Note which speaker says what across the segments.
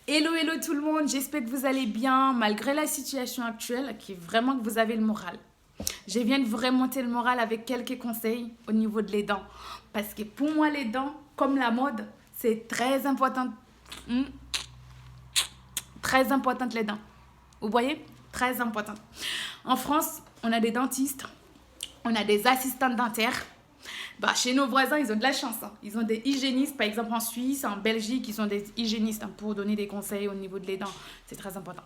Speaker 1: Hello, hello tout le monde, j'espère que vous allez bien malgré la situation actuelle, qui est vraiment que vous avez le moral. Je viens de vous remonter le moral avec quelques conseils au niveau de les dents. Parce que pour moi, les dents, comme la mode, c'est très important. Hmm, Très importante les dents. Vous voyez? Très importante. En France, on a des dentistes, on a des assistantes dentaires. Bah, chez nos voisins, ils ont de la chance, hein. Ils ont des hygiénistes, par exemple en Suisse, en Belgique, ils ont des hygiénistes, hein, pour donner des conseils au niveau de les dents. C'est très important.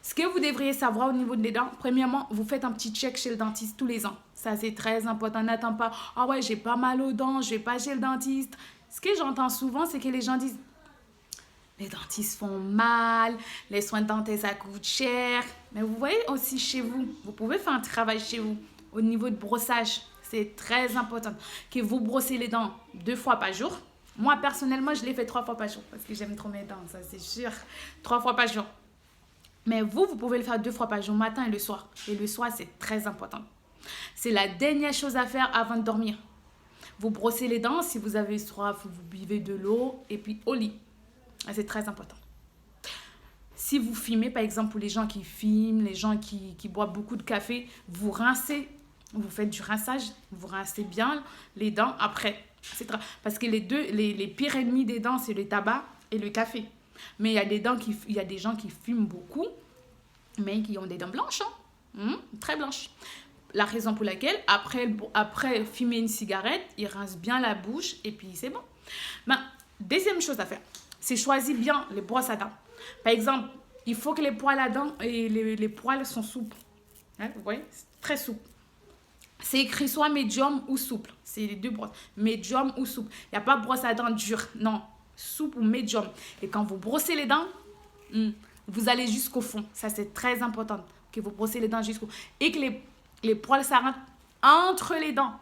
Speaker 1: Ce que vous devriez savoir au niveau de les dents, premièrement, vous faites un petit check chez le dentiste tous les ans. Ça, c'est très important. N'attends pas, ah ouais, j'ai pas mal aux dents, je vais pas chez le dentiste. Ce que j'entends souvent, c'est que les gens disent, les dentistes font mal, les soins dentaires, ça coûte cher. Mais vous voyez aussi chez vous, vous pouvez faire un travail chez vous au niveau de brossage. C'est très important que vous brossez les dents 2 fois par jour. Moi, personnellement, je les fais 3 fois par jour parce que j'aime trop mes dents, ça c'est sûr. 3 fois par jour. Mais vous pouvez le faire 2 fois par jour, matin et le soir. Et le soir, c'est très important. C'est la dernière chose à faire avant de dormir. Vous brossez les dents, si vous avez soif, vous buvez de l'eau et puis au lit. C'est très important. Si vous fumez, par exemple, pour les gens qui fument, les gens qui boivent beaucoup de café, vous rincez, vous faites du rinçage, vous rincez bien les dents après. Parce que les pires ennemis des dents, c'est le tabac et le café. Mais il y a des gens qui fument beaucoup, mais qui ont des dents blanches, hein. Très blanches. La raison pour laquelle, après fumer une cigarette, ils rincent bien la bouche et puis c'est bon. Ben, deuxième chose à faire, c'est choisir bien les brosses à dents. Par exemple, il faut que les poils à dents et les poils sont souples. Hein, vous voyez, c'est très souple. C'est écrit soit médium ou souple. C'est les deux brosses. Médium ou souple. Il n'y a pas de brosse à dents dure. Non. Souple ou médium. Et quand vous brossez les dents, vous allez jusqu'au fond. Ça, c'est très important. Que vous brossez les dents jusqu'au fond. Et que les poils s'arrêtent entre les dents.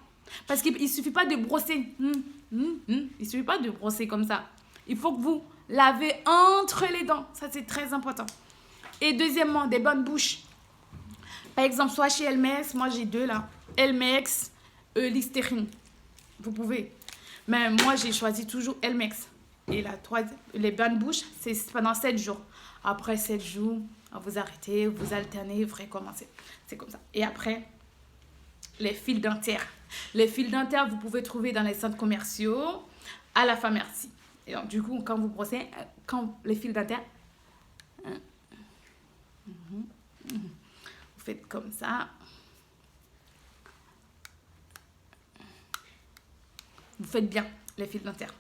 Speaker 1: Parce qu'il ne suffit pas de brosser. Il ne suffit pas de brosser comme ça. Il faut que vous lavez entre les dents. Ça, c'est très important. Et deuxièmement, des bonnes bouches. Par exemple, soit chez Elmex, moi j'ai deux là. Elmex, Listerine. Vous pouvez. Mais moi, j'ai choisi toujours Elmex. Et la troisième, les bonnes bouches, c'est pendant 7 jours. Après 7 jours, vous arrêtez, vous alternez, vous recommencez. C'est comme ça. Et après, les fils dentaires. Les fils dentaires, vous pouvez trouver dans les centres commerciaux, à la pharmacie. Et donc, du coup, quand vous brossez, quand les fils dentaires, vous faites comme ça. Vous faites bien les fils dentaires.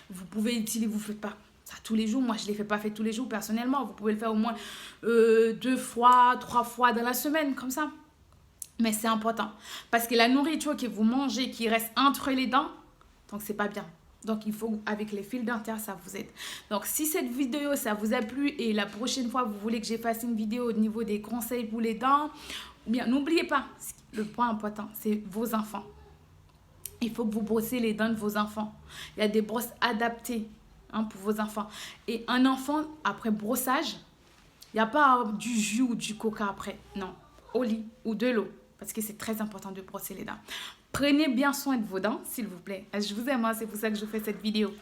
Speaker 1: Vous pouvez utiliser, vous ne faites pas ça tous les jours. Moi, je ne les fais pas fait tous les jours personnellement. Vous pouvez le faire au moins 2 fois, 3 fois dans la semaine, comme ça. Mais c'est important. Parce que la nourriture que vous mangez, qui reste entre les dents, donc c'est pas bien. Donc, il faut, avec les fils dentaires, ça vous aide. Donc, si cette vidéo, ça vous a plu et la prochaine fois, vous voulez que je fasse une vidéo au niveau des conseils pour les dents, ou bien, n'oubliez pas, le point important, c'est vos enfants. Il faut que vous brossez les dents de vos enfants. Il y a des brosses adaptées, hein, pour vos enfants. Et un enfant, après brossage, il n'y a pas du jus ou du coca après. Non, au lit ou de l'eau. Parce que c'est très important de brosser les dents. Prenez bien soin de vos dents, s'il vous plaît. Je vous aime, hein, c'est pour ça que je fais cette vidéo.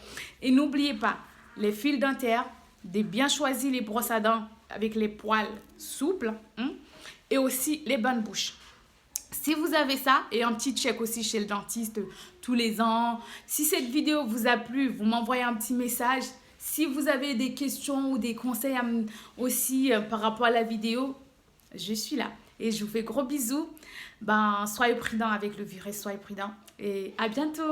Speaker 1: Et n'oubliez pas, les fils dentaires, de bien choisir les brosses à dents avec les poils souples, hein, et aussi les bonnes bouches. Si vous avez ça, et un petit check aussi chez le dentiste tous les ans. Si cette vidéo vous a plu, vous m'envoyez un petit message. Si vous avez des questions ou des conseils aussi par rapport à la vidéo, je suis là. Et je vous fais gros bisous. Ben, soyez prudents avec le virus, soyez prudents. Et à bientôt!